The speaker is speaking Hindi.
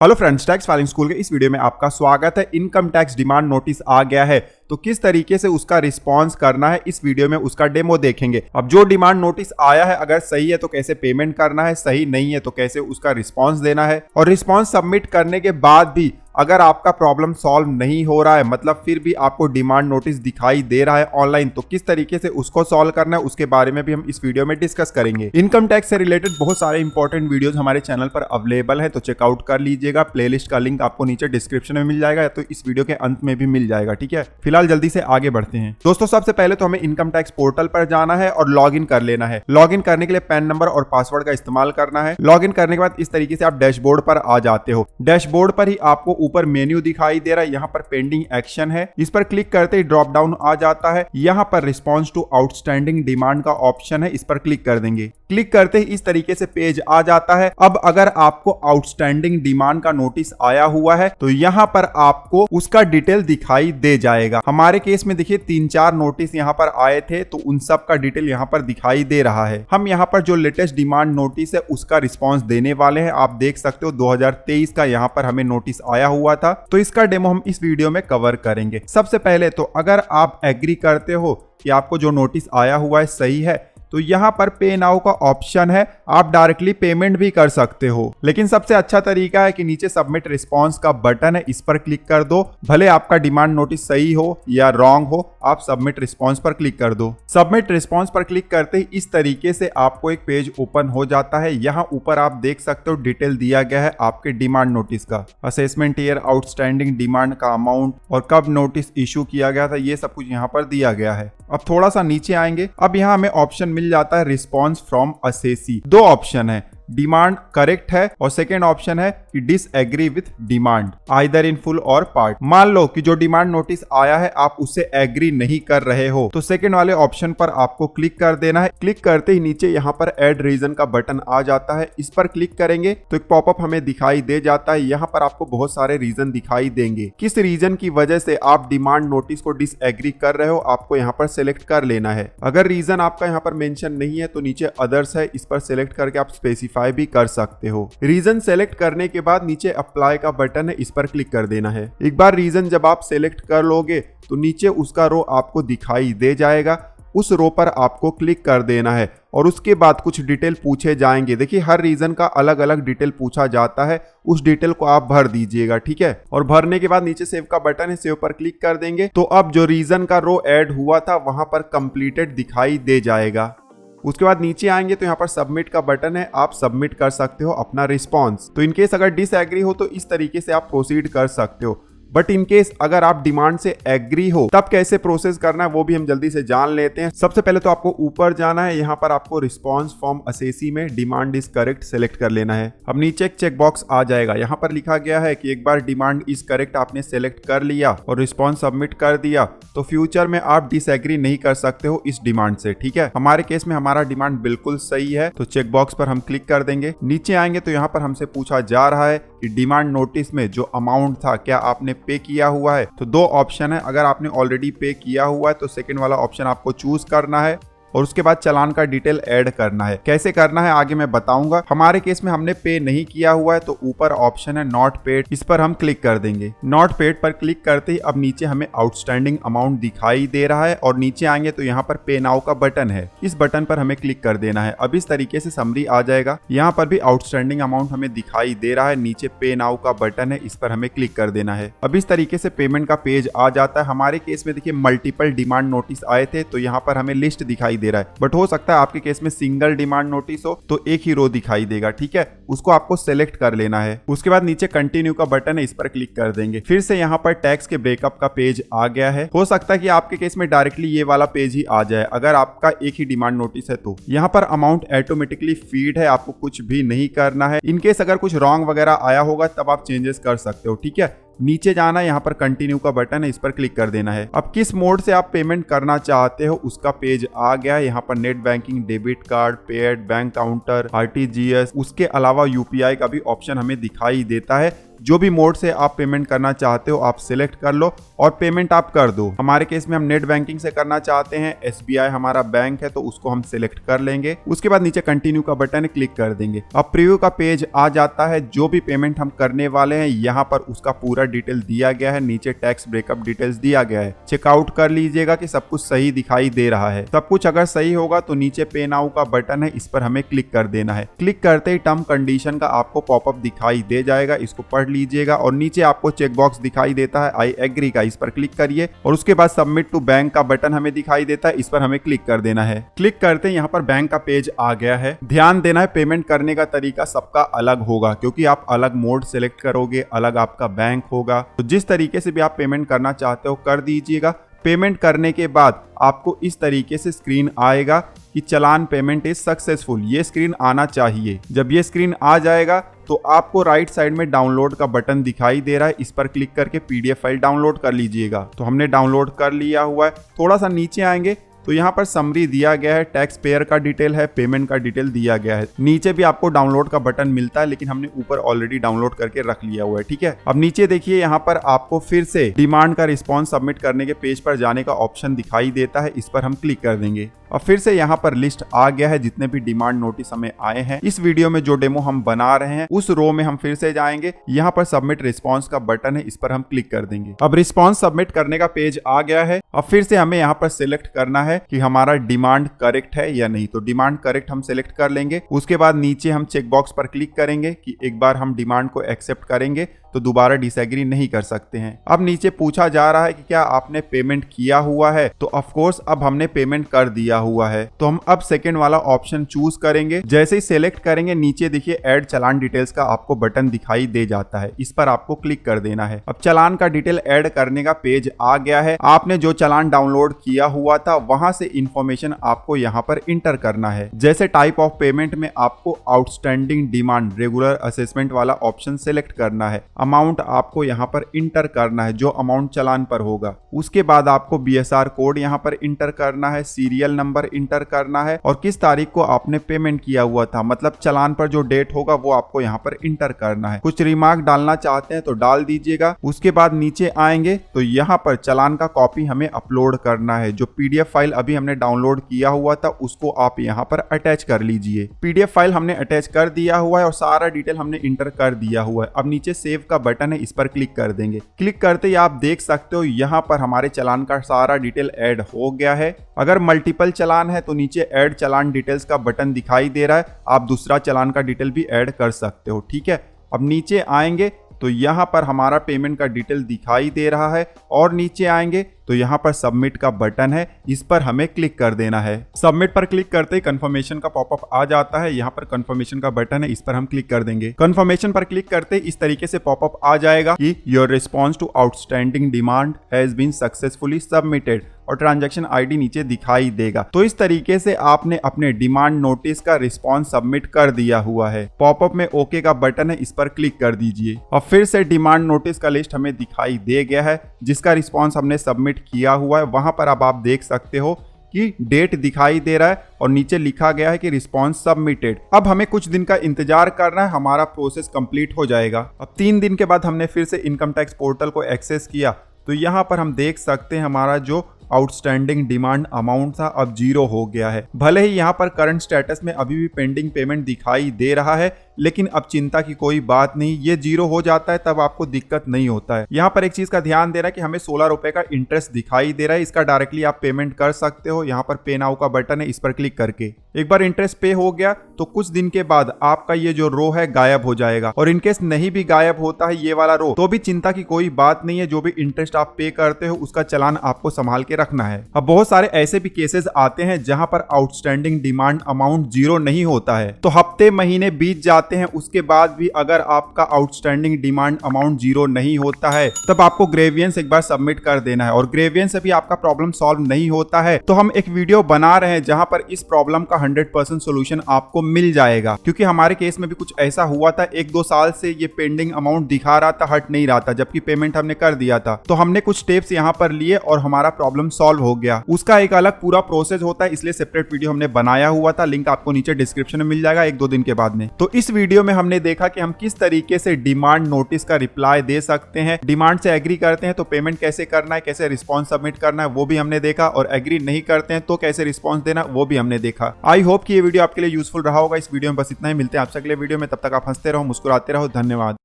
Hello friends, tax filing school के इस वीडियो में आपका स्वागत है। इनकम टैक्स डिमांड नोटिस आ गया है, तो किस तरीके से उसका रिस्पांस करना है इस वीडियो में उसका डेमो देखेंगे। अब जो डिमांड नोटिस आया है, अगर सही है तो कैसे पेमेंट करना है, सही नहीं है तो कैसे उसका रिस्पांस देना है, और रिस्पांस सबमिट करने के बाद भी अगर आपका प्रॉब्लम सॉल्व नहीं हो रहा है, मतलब फिर भी आपको डिमांड नोटिस दिखाई दे रहा है ऑनलाइन, तो किस तरीके से उसको सॉल्व करना है उसके बारे में भी हम इस वीडियो में डिस्कस करेंगे। इनकम टैक्स से रिलेटेड बहुत सारे इंपॉर्टेंट वीडियोस हमारे चैनल पर अवेलेबल है, तो चेकआउट कर लीजिएगा। प्लेलिस्ट का लिंक आपको नीचे डिस्क्रिप्शन में मिल जाएगा, तो इस वीडियो के अंत में भी मिल जाएगा। ठीक है, फिलहाल जल्दी से आगे बढ़ते हैं। दोस्तों, सबसे पहले तो हमें इनकम टैक्स पोर्टल पर जाना है और लॉग इन कर लेना है। लॉग इन करने के लिए पैन नंबर और पासवर्ड का इस्तेमाल करना है। लॉग इन करने के बाद इस तरीके से आप डैशबोर्ड पर आ जाते हो। डैशबोर्ड पर ही आपको ऊपर मेन्यू दिखाई दे रहा है, यहाँ पर पेंडिंग एक्शन है, इस पर क्लिक करते ही ड्रॉप डाउन आ जाता है। यहाँ पर रिस्पॉन्स टू आउटस्टैंडिंग डिमांड का ऑप्शन है, इस पर क्लिक कर देंगे। क्लिक करते ही इस तरीके से पेज आ जाता है। अब अगर आपको आउटस्टैंडिंग डिमांड का नोटिस आया हुआ है तो यहाँ पर आपको उसका डिटेल दिखाई दे जाएगा। हमारे केस में देखिए 3-4 नोटिस यहाँ पर आए थे, तो उन सब का डिटेल यहाँ पर दिखाई दे रहा है। हम यहाँ पर जो लेटेस्ट डिमांड नोटिस है उसका रिस्पॉन्स देने वाले हैं। आप देख सकते हो 2023 का यहाँ पर हमें नोटिस आया हुआ था, तो इसका डेमो हम इस वीडियो में कवर करेंगे। सबसे पहले तो अगर आप एग्री करते हो कि आपको जो नोटिस आया हुआ है सही है, तो यहाँ पर पे नाउ का ऑप्शन है, आप डायरेक्टली पेमेंट भी कर सकते हो। लेकिन सबसे अच्छा तरीका है कि नीचे सबमिट रिस्पांस का बटन है, इस पर क्लिक कर दो। भले आपका डिमांड नोटिस सही हो या रॉन्ग हो, आप सबमिट रिस्पांस पर क्लिक कर दो। सबमिट रिस्पांस पर क्लिक करते ही इस तरीके से आपको एक पेज ओपन हो जाता है। यहाँ ऊपर आप देख सकते हो डिटेल दिया गया है आपके डिमांड नोटिस का, असेसमेंट ईयर, आउटस्टैंडिंग डिमांड का अमाउंट और कब नोटिस इशू किया गया था, ये सब कुछ यहाँ पर दिया गया है। अब थोड़ा सा नीचे आएंगे, अब यहाँ हमें ऑप्शन मिल जाता है रिस्पॉन्स फ्रॉम असेसी। दो ऑप्शन है, डिमांड करेक्ट है और सेकेंड ऑप्शन है कि disagree with demand, either in full और पार्ट। मान लो कि जो डिमांड नोटिस आया है आप उससे एग्री नहीं कर रहे हो, तो सेकेंड वाले ऑप्शन पर आपको क्लिक कर देना है। क्लिक करते ही नीचे यहाँ पर ऐड रीजन का बटन आ जाता है, इस पर क्लिक करेंगे तो एक पॉपअप हमें दिखाई दे जाता है। यहाँ पर आपको बहुत सारे रीजन दिखाई देंगे, किस रीजन की वजह से आप डिमांड नोटिस को डिसएग्री कर रहे हो, आपको यहाँ पर सिलेक्ट कर लेना है। अगर रीजन आपका यहाँ पर मेंशन नहीं है तो नीचे अदर्स है, इस पर सिलेक्ट करके आप स्पेसिफाई भी कर सकते हो। रीजन सेलेक्ट करने के बाद नीचे अप्लाई का बटन है, इस पर क्लिक कर देना है। एक बार रीजन जब आप सेलेक्ट कर लोगे तो नीचे उसका रो आपको दिखाई दे जाएगा, उस रो पर आपको क्लिक कर देना है और उसके बाद कुछ डिटेल पूछे जाएंगे। देखिए हर रीजन का अलग अलग डिटेल पूछा जाता है, उस डिटेल को आप भर दीजिएगा। ठीक है, और भरने के बाद नीचे सेव का बटन है, सेव पर क्लिक कर देंगे तो अब जो रीजन का रो ऐड हुआ था वहां पर कंप्लीटेड दिखाई दे जाएगा। उसके बाद नीचे आएंगे तो यहाँ पर सबमिट का बटन है, आप सबमिट कर सकते हो अपना रिस्पॉन्स। तो इनकेस अगर डिसएग्री हो तो इस तरीके से आप प्रोसीड कर सकते हो, बट इनकेस अगर आप डिमांड से एग्री हो तब कैसे प्रोसेस करना है वो भी हम जल्दी से जान लेते हैं। सबसे पहले तो आपको ऊपर जाना है, यहाँ पर आपको रिस्पॉन्स फ्रॉम असेसी में डिमांड इज करेक्ट सेलेक्ट कर लेना है। अब नीचे एक चेक बॉक्स आ जाएगा, यहाँ पर लिखा गया है कि एक बार डिमांड इज करेक्ट आपने सेलेक्ट कर लिया और रिस्पॉन्स सबमिट कर दिया तो फ्यूचर में आप डिसएग्री नहीं कर सकते हो इस डिमांड से। ठीक है, हमारे केस में हमारा डिमांड बिल्कुल सही है, तो चेक बॉक्स पर हम क्लिक कर देंगे। नीचे आएंगे तो यहाँ पर हमसे पूछा जा रहा है कि डिमांड नोटिस में जो अमाउंट था क्या आपने पे किया हुआ है, तो दो ऑप्शन है। अगर आपने ऑलरेडी पे किया हुआ है तो सेकंड वाला ऑप्शन आपको चूज करना है और उसके बाद चालान का डिटेल ऐड करना है। कैसे करना है आगे मैं बताऊंगा। हमारे केस में हमने पे नहीं किया हुआ है, तो ऊपर ऑप्शन है नॉट पेड, इस पर हम क्लिक कर देंगे। नॉट पेड पर क्लिक करते ही अब नीचे हमें आउटस्टैंडिंग अमाउंट दिखाई दे रहा है और नीचे आएंगे तो यहाँ पर पे नाउ का बटन है, इस बटन पर हमें क्लिक कर देना है। अब इस तरीके से समरी आ जाएगा, यहाँ पर भी आउटस्टैंडिंग अमाउंट हमें दिखाई दे रहा है, नीचे पे नाउ का बटन है, इस पर हमें क्लिक कर देना है। अब इस तरीके से पेमेंट का पेज आ जाता है। हमारे केस में देखिए मल्टीपल डिमांड नोटिस आए थे, तो यहाँ पर हमें लिस्ट दिखाई दे रहा है, बट हो सकता है आपके केस में सिंगल डिमांड नोटिस हो तो एक ही रो दिखाई देगा। ठीक है, उसको आपको सेलेक्ट कर लेना है। उसके बाद नीचे कंटिन्यू का बटन है, इस पर क्लिक कर देंगे। फिर से यहाँ पर टैक्स के ब्रेकअप का पेज आ गया है। हो सकता है कि आपके केस में डायरेक्टली ये वाला पेज ही आ जाए अगर आपका एक ही डिमांड नोटिस है तो। यहाँ पर अमाउंट ऑटोमेटिकली फीड है, आपको कुछ भी नहीं करना है। इनकेस अगर कुछ रॉन्ग वगैरह आया होगा तब आप चेंजेस कर सकते हो। ठीक है, नीचे जाना, यहाँ पर कंटिन्यू का बटन है, इस पर क्लिक कर देना है। अब किस मोड से आप पेमेंट करना चाहते हो उसका पेज आ गया है। यहाँ पर net banking, debit card, paid, bank counter, RTGS, उसके अलावा यूपीआई का भी ऑप्शन हमें दिखाई देता है। जो भी मोड से आप पेमेंट करना चाहते हो आप सिलेक्ट कर लो और पेमेंट आप कर दो। हमारे केस में हम नेट बैंकिंग से करना चाहते हैं, SBI हमारा बैंक है तो उसको हम सिलेक्ट कर लेंगे। उसके बाद नीचे कंटिन्यू का बटन क्लिक कर देंगे। अब प्रीव्यू का पेज आ जाता है। जो भी पेमेंट हम करने वाले हैं यहाँ पर उसका पूरा डिटेल दिया गया है, नीचे टैक्स ब्रेकअप डिटेल्स दिया गया है। चेकआउट कर लीजिएगा कि सब कुछ सही दिखाई दे रहा है। सब कुछ अगर सही होगा तो नीचे पे नाउ का बटन है, इस पर हमें क्लिक कर देना है। क्लिक करते ही टर्म कंडीशन का आपको पॉपअप दिखाई दे जाएगा, इसको पढ़ लीजिएगा और नीचे आपको चेक बॉक्स दिखाई देता है आई एग्री का, इस पर क्लिक करिए और उसके बाद सबमिट टू बैंक का बटन हमें दिखाई देता है, इस पर हमें क्लिक कर देना है। क्लिक करते ही यहाँ पर बैंक का पेज आ गया है। ध्यान देना है पेमेंट करने का तरीका सबका अलग होगा क्योंकि आप अलग मोड सेलेक्ट करोगे, अलग आपका बैंक होगा। तो जिस तरीके से भी आप पेमेंट करना चाहते हो कर दीजिएगा। पेमेंट करने के बाद आपको इस तरीके से स्क्रीन आएगा कि चालान पेमेंट इज सक्सेसफुल, ये स्क्रीन आना चाहिए। जब ये स्क्रीन आ जाएगा तो आपको राइट साइड में डाउनलोड का बटन दिखाई दे रहा है, इस पर क्लिक करके PDF फाइल डाउनलोड कर लीजिएगा। तो हमने डाउनलोड कर लिया हुआ है। थोड़ा सा नीचे आएंगे तो यहाँ पर समरी दिया गया है, टैक्स पेयर का डिटेल है, पेमेंट का डिटेल दिया गया है। नीचे भी आपको डाउनलोड का बटन मिलता है लेकिन हमने ऊपर ऑलरेडी डाउनलोड करके रख लिया हुआ है, ठीक है। अब नीचे देखिए यहाँ पर आपको फिर से डिमांड का रिस्पॉन्स सबमिट करने के पेज पर जाने का ऑप्शन दिखाई देता है, इस पर हम क्लिक कर देंगे। और फिर से यहाँ पर लिस्ट आ गया है जितने भी डिमांड नोटिस हमें आए हैं। इस वीडियो में जो डेमो हम बना रहे हैं उस रो में हम फिर से जाएंगे। यहाँ पर सबमिट रिस्पॉन्स का बटन है, इस पर हम क्लिक कर देंगे। अब रिस्पॉन्स सबमिट करने का पेज आ गया है। अब फिर से हमें यहाँ पर सिलेक्ट करना है कि हमारा डिमांड करेक्ट है या नहीं। तो डिमांड करेक्ट हम सिलेक्ट कर लेंगे। उसके बाद नीचे हम चेक बॉक्स पर क्लिक करेंगे कि एक बार हम डिमांड को एक्सेप्ट करेंगे तो दोबारा डिसएग्री नहीं कर सकते हैं। अब नीचे पूछा जा रहा है कि क्या आपने पेमेंट किया हुआ है, तो ऑफ कोर्स अब हमने पेमेंट कर दिया हुआ है। तो हम अब सेकंड वाला ऑप्शन चूज करेंगे। जैसे ही सिलेक्ट करेंगे नीचे देखिए ऐड चालान डिटेल्स का आपको बटन दिखाई दे जाता है, इस पर आपको क्लिक कर देना है। अब चालान का डिटेल ऐड करने का पेज आ गया है। आपने जो चालान डाउनलोड किया हुआ था वहां से इंफॉर्मेशन आपको यहाँ पर इंटर करना है। जैसे टाइप ऑफ पेमेंट में आपको आउटस्टैंडिंग डिमांड रेगुलर असेसमेंट वाला ऑप्शन सिलेक्ट करना है। अमाउंट आपको यहाँ पर इंटर करना है जो अमाउंट चालान पर होगा। उसके बाद आपको BSR कोड यहाँ पर इंटर करना है, सीरियल नंबर इंटर करना है और किस तारीख को आपने पेमेंट किया हुआ था, मतलब चालान पर जो डेट होगा वो आपको यहाँ पर इंटर करना है। कुछ रिमार्क डालना चाहते हैं तो डाल दीजिएगा। उसके बाद नीचे आएंगे तो यहाँ पर चालान का कॉपी हमें अपलोड करना है। जो PDF फाइल अभी हमने डाउनलोड किया हुआ था उसको आप यहाँ पर अटैच कर लीजिए। PDF फाइल हमने अटैच कर दिया हुआ है और सारा डिटेल हमने इंटर कर दिया हुआ है। अब नीचे सेव का बटन है, इस पर क्लिक कर देंगे। क्लिक करते ही आप देख सकते हो यहाँ पर हमारे चालान का सारा डिटेल ऐड हो गया है। अगर मल्टीपल चालान है तो नीचे ऐड चालान डिटेल्स का बटन दिखाई दे रहा है, आप दूसरा चालान का डिटेल भी ऐड कर सकते हो, ठीक है। अब नीचे आएंगे तो यहाँ पर हमारा पेमेंट का डिटेल दिखाई दे रहा है और नीचे आएंगे तो यहाँ पर सबमिट का बटन है, इस पर हमें क्लिक कर देना है। सबमिट पर क्लिक करते ही कंफर्मेशन का पॉपअप आ जाता है। यहाँ पर कंफर्मेशन का बटन है, इस पर हम क्लिक कर देंगे। कंफर्मेशन पर क्लिक करते ही इस तरीके से पॉपअप आ जाएगा कि your response to outstanding demand has been successfully submitted और ट्रांजैक्शन ID नीचे दिखाई देगा। तो इस तरीके से आपने अपने डिमांड नोटिस का रिस्पॉन्स सबमिट कर दिया हुआ है। पॉपअप में ओके का बटन है, इस पर क्लिक कर दीजिए और फिर से डिमांड नोटिस का लिस्ट हमें दिखाई दे गया है जिसका रिस्पॉन्स हमने सबमिट किया हुआ है। वहां पर अब आप देख सकते हो कि डेट दिखाई दे रहा है और नीचे लिखा गया है कि रिस्पॉन्स सबमिटेड। अब हमें कुछ दिन का इंतजार करना है, हमारा प्रोसेस कंप्लीट हो जाएगा। अब 3 दिन के बाद हमने फिर से इनकम टैक्स पोर्टल को एक्सेस किया तो यहाँ पर हम देख सकते हैं हमारा जो आउटस्टैंडिंग डिमांड अमाउंट था अब 0 हो गया है। भले ही यहाँ पर करंट स्टेटस में अभी भी पेंडिंग पेमेंट दिखाई दे रहा है लेकिन अब चिंता की कोई बात नहीं, ये 0 हो जाता है तब आपको दिक्कत नहीं होता है। यहाँ पर एक चीज का ध्यान देना है कि हमें 16 रुपए का इंटरेस्ट दिखाई दे रहा है, इसका डायरेक्टली आप पेमेंट कर सकते हो। यहाँ पर पे नाउ का बटन है, इस पर क्लिक करके एक बार इंटरेस्ट पे हो गया तो कुछ दिन के बाद आपका ये जो रो है गायब हो जाएगा। और इनकेस नहीं भी गायब होता है ये वाला रो तो भी चिंता की कोई बात नहीं है, जो भी इंटरेस्ट आप पे करते हो उसका चालान आपको संभाल के रखना है। अब बहुत सारे ऐसे भी केसेस आते हैं जहां पर आउटस्टैंडिंग डिमांड अमाउंट 0 नहीं होता है, तो हफ्ते महीने बीत जाते हैं उसके बाद भी अगर आपका आउटस्टैंडिंग डिमांड अमाउंट 0 नहीं होता है तब आपको ग्रेवियंस एक बार सबमिट कर देना है। और ग्रेवियंस से भी आपका प्रॉब्लम सॉल्व नहीं होता है तो हम एक वीडियो बना रहे हैं जहां पर इस प्रॉब्लम का 100% सोल्यूशन आपको मिल जाएगा। क्योंकि हमारे केस में भी कुछ ऐसा हुआ था, 1-2 साल से ये पेंडिंग अमाउंट दिखा रहा था, हट नहीं रहा था, जबकि पेमेंट हमने कर दिया था। तो हमने कुछ स्टेप्स यहाँ पर लिए और हमारा प्रॉब्लम सॉल्व हो गया। उसका एक अलग पूरा प्रोसेस होता है, इसलिए सेपरेट वीडियो हमने बनाया हुआ था, लिंक आपको नीचे डिस्क्रिप्शन में मिल जाएगा 1-2 दिन के बाद में। तो इस इस वीडियो में हमने देखा कि हम किस तरीके से डिमांड नोटिस का रिप्लाई दे सकते हैं, डिमांड से एग्री करते हैं तो पेमेंट कैसे करना है, कैसे रिस्पॉन्स सबमिट करना है वो भी हमने देखा, और एग्री नहीं करते हैं तो कैसे रिस्पॉन्स देना वो भी हमने देखा। आई होप कि ये वीडियो आपके लिए यूजफुल रहा होगा। इस वीडियो में बस इतना ही, मिलते हैं आपसे अगले वीडियो में, तब तक आप हंसते रहो, मुस्कुराते रहो। धन्यवाद।